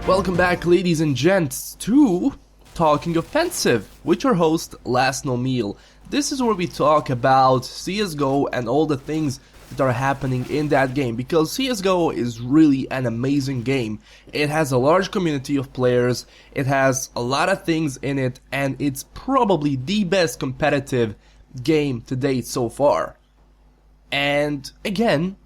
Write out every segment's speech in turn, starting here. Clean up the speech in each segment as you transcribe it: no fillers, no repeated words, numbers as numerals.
Welcome back, ladies and gents, to Talking Offensive with your host, LastKnownMeal. This is where we talk about CSGO and all the things that are happening in that game, because CSGO is really an amazing game. It has a large community of players, it has a lot of things in it, and it's probably the best competitive game to date so far. And again,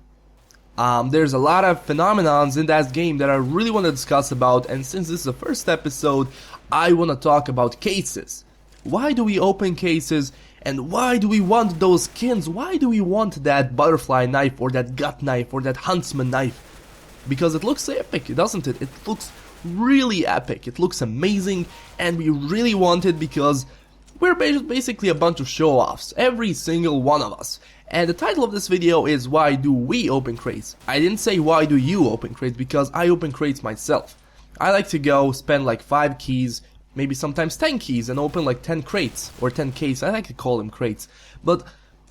there's a lot of phenomenons in that game that I really want to discuss about, and since this is the first episode, I want to talk about cases. Why do we open cases, and why do we want those skins? Why do we want that butterfly knife, or that gut knife, or that huntsman knife? Because it looks epic, doesn't it? It looks really epic, it looks amazing, and we really want it because we're basically a bunch of show-offs, every single one of us. And the title of this video is Why Do We Open Crates? I didn't say why do you open crates, because I open crates myself. I like to go spend like 5 keys, maybe sometimes 10 keys, and open like 10 crates, or 10 cases, I like to call them crates. But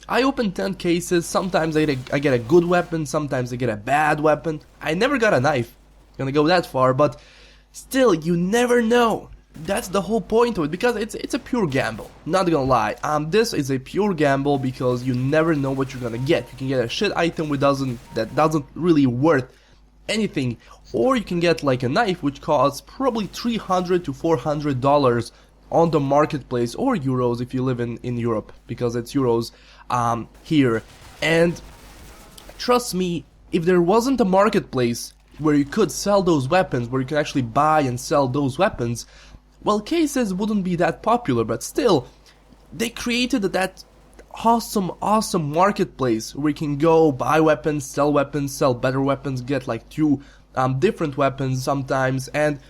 I open 10 cases, sometimes I get a good weapon, sometimes I get a bad weapon. I never got a knife, gonna go that far, but still, you never know. That's the whole point of it, because it's a pure gamble, not gonna lie. This is a pure gamble because you never know what you're gonna get. You can get a shit item that doesn't really worth anything, or you can get like a knife which costs probably $300 to $400 on the marketplace, or euros if you live in Europe, because it's euros here. And trust me, if there wasn't a marketplace where you could sell those weapons, where you can actually buy and sell those weapons, well, cases wouldn't be that popular. But still, they created that awesome marketplace where you can go buy weapons, sell better weapons, get like 2 different weapons sometimes, and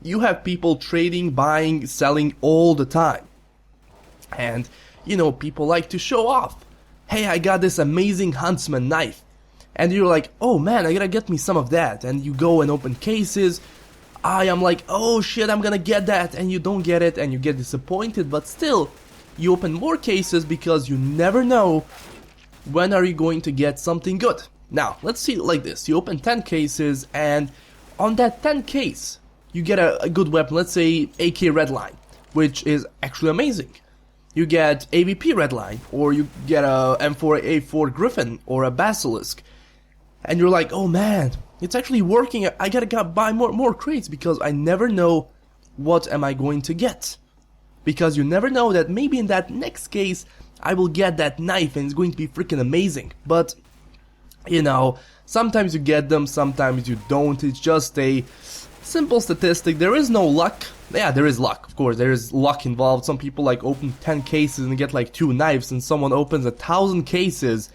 you have people trading, buying, selling all the time. And you know, people like to show off. Hey, I got this amazing huntsman knife, and you're like, oh man, I gotta get me some of that, and you go and open cases. I am like, oh shit, I'm gonna get that, and you don't get it, and you get disappointed, but still, you open more cases because you never know when are you going to get something good. Now, let's see it like this. You open 10 cases, and on that 10 case, you get a good weapon, let's say AK Redline, which is actually amazing. You get AVP Redline, or you get a M4A4 Griffin, or a Basilisk, and you're like, oh man, it's actually working, I gotta buy more crates, because I never know what am I going to get. Because you never know that maybe in that next case, I will get that knife and it's going to be freaking amazing. But, you know, sometimes you get them, sometimes you don't. It's just a simple statistic. There is no luck. Yeah, there is luck, of course, there is luck involved. Some people like open 10 cases and get like 2 knives, and someone opens 1,000 cases,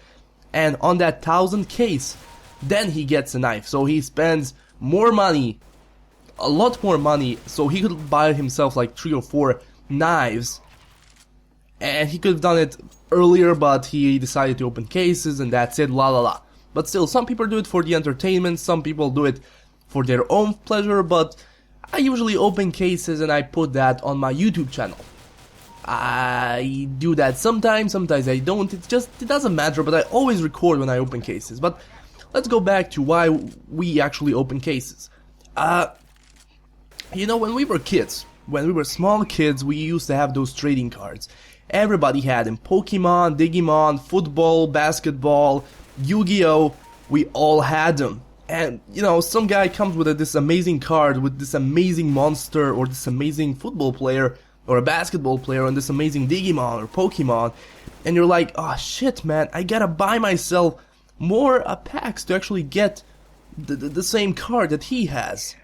and on that 1,000 case, then he gets a knife. So he spends more money, a lot more money, so he could buy himself like 3 or 4 knives, and he could have done it earlier, but he decided to open cases, and that's it, la la la. But still, some people do it for the entertainment, some people do it for their own pleasure, but I usually open cases and I put that on my YouTube channel. I do that sometimes I don't, it doesn't matter, but I always record when I open cases. But let's go back to why we actually open cases. You know, when we were kids, when we were small kids, we used to have those trading cards. Everybody had them. Pokemon, Digimon, football, basketball, Yu-Gi-Oh! We all had them. And, you know, some guy comes with this amazing card, with this amazing monster, or this amazing football player, or a basketball player, and this amazing Digimon or Pokemon, and you're like, oh shit man, I gotta buy myself more packs to actually get the same card that he has.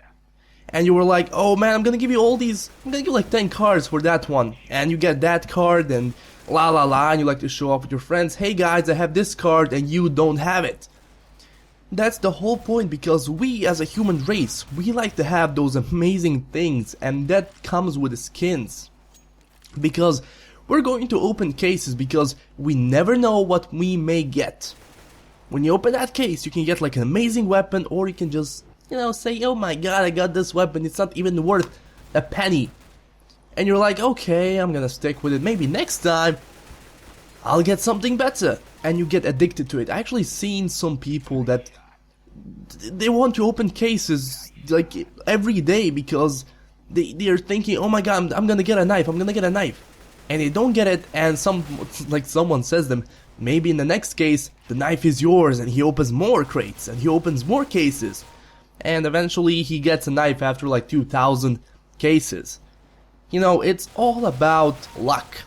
And you were like, oh man, I'm gonna give you all these, I'm gonna give you like 10 cards for that one, and you get that card, and la la la, and you like to show off with your friends, hey guys, I have this card, and you don't have it. That's the whole point, because we as a human race, we like to have those amazing things, and that comes with the skins. Because we're going to open cases, because we never know what we may get. When you open that case, you can get like an amazing weapon, or you can just, you know, say, oh my god, I got this weapon, it's not even worth a penny. And you're like, okay, I'm gonna stick with it, maybe next time I'll get something better. And you get addicted to it. I actually seen some people that they want to open cases like every day because they're thinking, oh my god, I'm gonna get a knife, I'm gonna get a knife, and they don't get it, and someone says them, maybe in the next case the knife is yours, and he opens more crates and he opens more cases, and eventually he gets a knife after like 2,000 cases. You know, it's all about luck.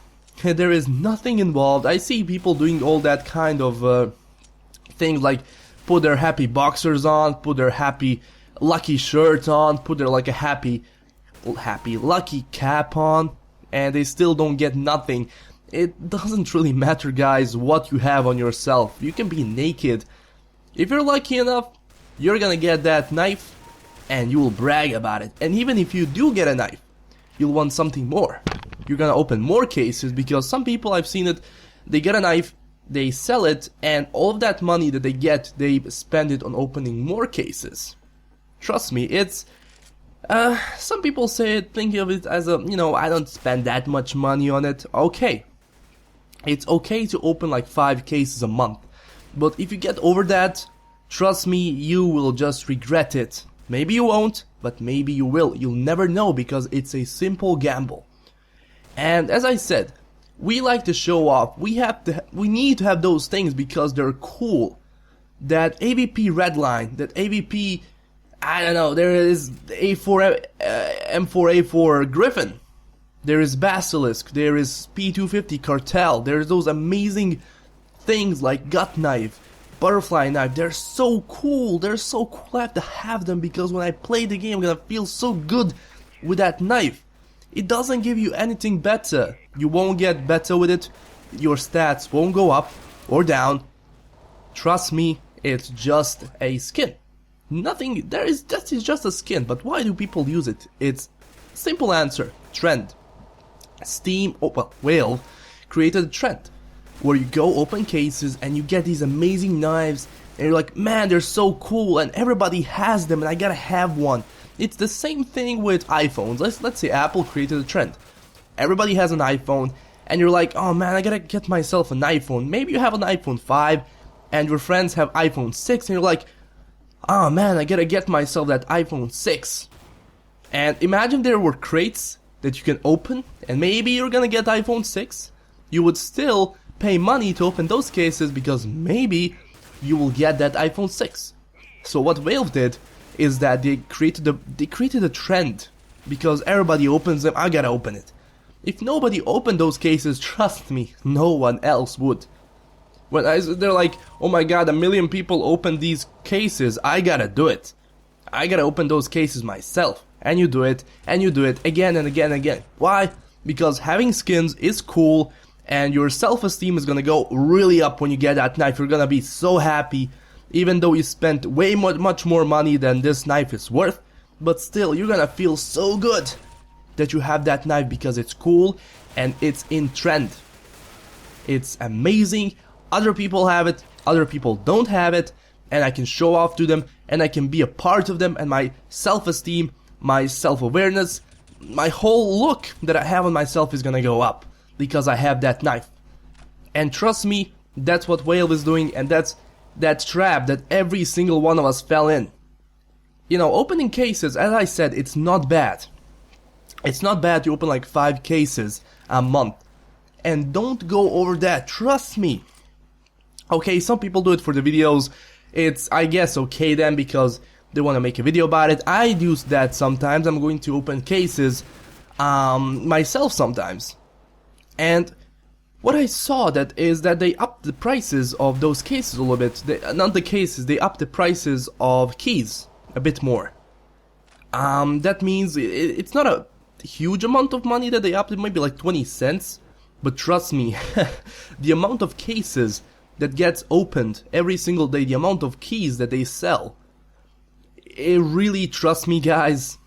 There is nothing involved. I see people doing all that kind of things, like put their happy boxers on, put their happy lucky shirt on, put their like a happy lucky cap on, and they still don't get nothing. It doesn't really matter, guys, what you have on yourself. You can be naked. If you're lucky enough, you're gonna get that knife and you will brag about it. And even if you do get a knife, you'll want something more. You're gonna open more cases, because some people, I've seen it, they get a knife, they sell it, and all of that money that they get, they spend it on opening more cases. Trust me, it's some people say it, think of it as a, you know, I don't spend that much money on it. Okay, it's okay to open like 5 cases a month, but if you get over that, trust me, you will just regret it. Maybe you won't, but maybe you will. You'll never know, because it's a simple gamble. And as I said, we like to show off. We need to have those things because they're cool. That AVP Redline, that AVP, I don't know, there is A4 M4A4 Griffin, there is Basilisk, there is P250 Cartel, there's those amazing things like Gut Knife, Butterfly Knife. They're so cool, they're so cool. I have to have them because when I play the game I'm gonna feel so good with that knife. It doesn't give you anything better. You won't get better with it, your stats won't go up or down. Trust me, it's just a skin. Nothing, that is just a skin. But why do people use it? It's simple answer, trend. Steam, Valve created a trend where you go open cases and you get these amazing knives and you're like, man, they're so cool and everybody has them and I gotta have one. It's the same thing with iPhones. Let's say Apple created a trend. Everybody has an iPhone and you're like, oh man, I gotta get myself an iPhone. Maybe you have an iPhone 5 and your friends have iPhone 6 and you're like, oh man, I gotta get myself that iPhone 6. And imagine there were crates that you can open and maybe you're gonna get iPhone 6. You would still pay money to open those cases because maybe you will get that iPhone 6. So what Valve did is that they created a trend because everybody opens them. I gotta open it. If nobody opened those cases, trust me, no one else would. When they're like, oh my god, 1 million people open these cases, I gotta do it. I gotta open those cases myself. And you do it again and again and again. Why? Because having skins is cool and your self-esteem is gonna go really up when you get that knife. You're gonna be so happy, even though you spent way much more money than this knife is worth. But still, you're gonna feel so good that you have that knife because it's cool and it's in trend. It's amazing. Other people have it, other people don't have it, and I can show off to them and I can be a part of them, and my self-esteem, my self-awareness, my whole look that I have on myself is gonna go up because I have that knife. And trust me, that's what Valve is doing, and that's that trap that every single one of us fell in. You know, opening cases, as I said, it's not bad. It's not bad to open like 5 cases a month. And don't go over that, trust me. Okay, some people do it for the videos. It's, I guess, okay then because they want to make a video about it. I do that sometimes. I'm going to open cases myself sometimes. And what I saw that is that they upped the prices of those cases a little bit. Not the cases, they upped the prices of keys a bit more. That means it's not a huge amount of money that they upped. It might be like 20 cents. But trust me, the amount of cases that gets opened every single day, the amount of keys that they sell, it really, trust me guys,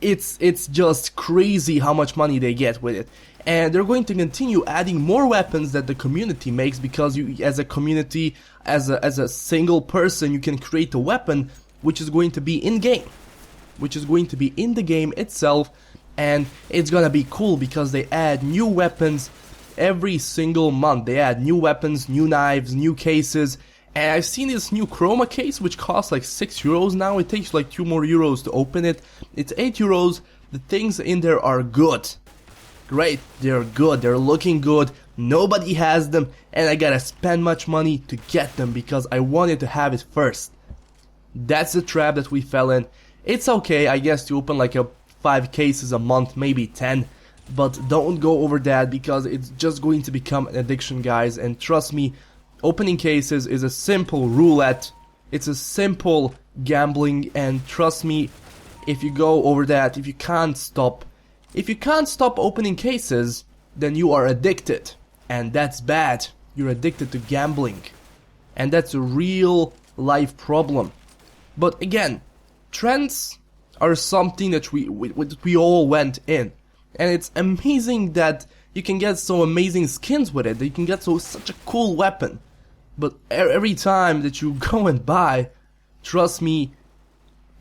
it's just crazy how much money they get with it. And they're going to continue adding more weapons that the community makes, because you, as a community, as a single person, you can create a weapon which is going to be in game, which is going to be in the game itself, and it's gonna be cool because they add new weapons every single month. They add new weapons, new knives, new cases, And I've seen this new chroma case which costs like 6 euros now. It takes like 2 more euros to open it. It's 8 euros. The things in there are good. Great, they're good, they're looking good. Nobody has them, and I gotta spend much money to get them because I wanted to have it first. That's the trap that we fell in. It's okay, I guess, to open like 5 cases a month, maybe 10. But don't go over that because it's just going to become an addiction, guys. And trust me, opening cases is a simple roulette. It's a simple gambling, and trust me, if you go over that, if you can't stop opening cases, then you are addicted. And that's bad. You're addicted to gambling. And that's a real life problem. But again, trends are something that we all went in. And it's amazing that you can get so amazing skins with it, that you can get such a cool weapon. But every time that you go and buy, trust me,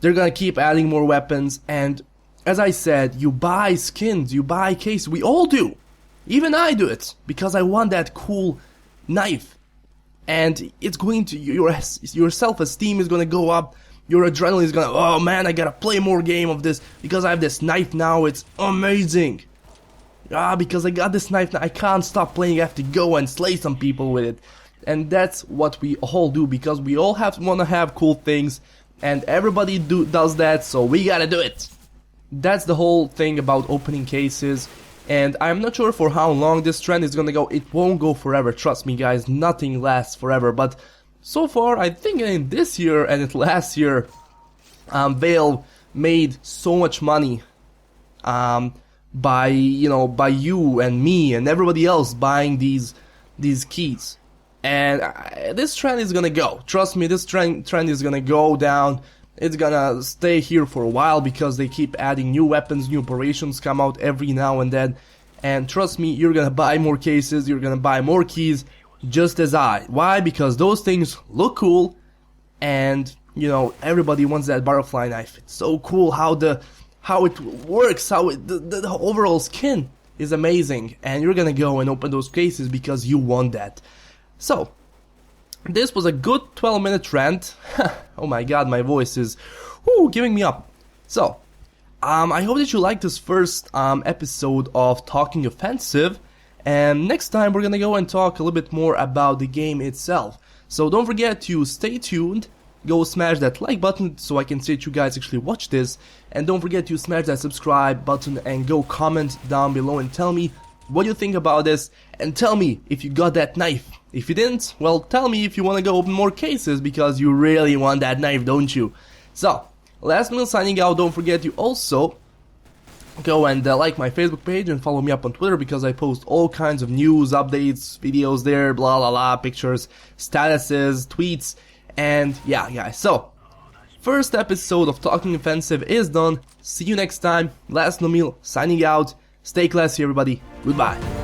they're gonna keep adding more weapons. And as I said, you buy skins, you buy cases, we all do. Even I do it, because I want that cool knife. And it's going to, your self-esteem is gonna go up, your adrenaline is gonna, oh man, I gotta play more game of this, because I have this knife now, it's amazing. Because I got this knife now, I can't stop playing, I have to go and slay some people with it. And that's what we all do, because we all wanna have cool things, and everybody does that, so we gotta do it. That's the whole thing about opening cases, and I'm not sure for how long this trend is gonna go. It won't go forever, trust me guys, nothing lasts forever, but so far I think in this year and last year, Valve made so much money by you and me and everybody else buying these keys. And this trend is gonna go, trust me, this trend is gonna go down. It's gonna stay here for a while because they keep adding new weapons, new operations come out every now and then. And trust me, you're gonna buy more cases, you're gonna buy more keys, just as I. Why? Because those things look cool, and you know, everybody wants that butterfly knife. It's so cool how it works, the overall skin is amazing, and you're gonna go and open those cases because you want that. So, this was a good 12-minute rant. Oh my god, my voice is giving me up. So, I hope that you liked this first episode of Talking Offensive. And next time we're gonna go and talk a little bit more about the game itself. So don't forget to stay tuned. Go smash that like button so I can see that you guys actually watch this. And don't forget to smash that subscribe button and go comment down below and tell me what you think about this. And tell me if you got that knife. If you didn't, well, tell me if you want to go open more cases because you really want that knife, don't you? So, LastKnownMeal signing out. Don't forget to also go and like my Facebook page and follow me up on Twitter because I post all kinds of news, updates, videos there, blah blah blah, pictures, statuses, tweets, and yeah guys. So, first episode of Talking Offensive is done. See you next time. LastKnownMeal signing out. Stay classy everybody. Goodbye.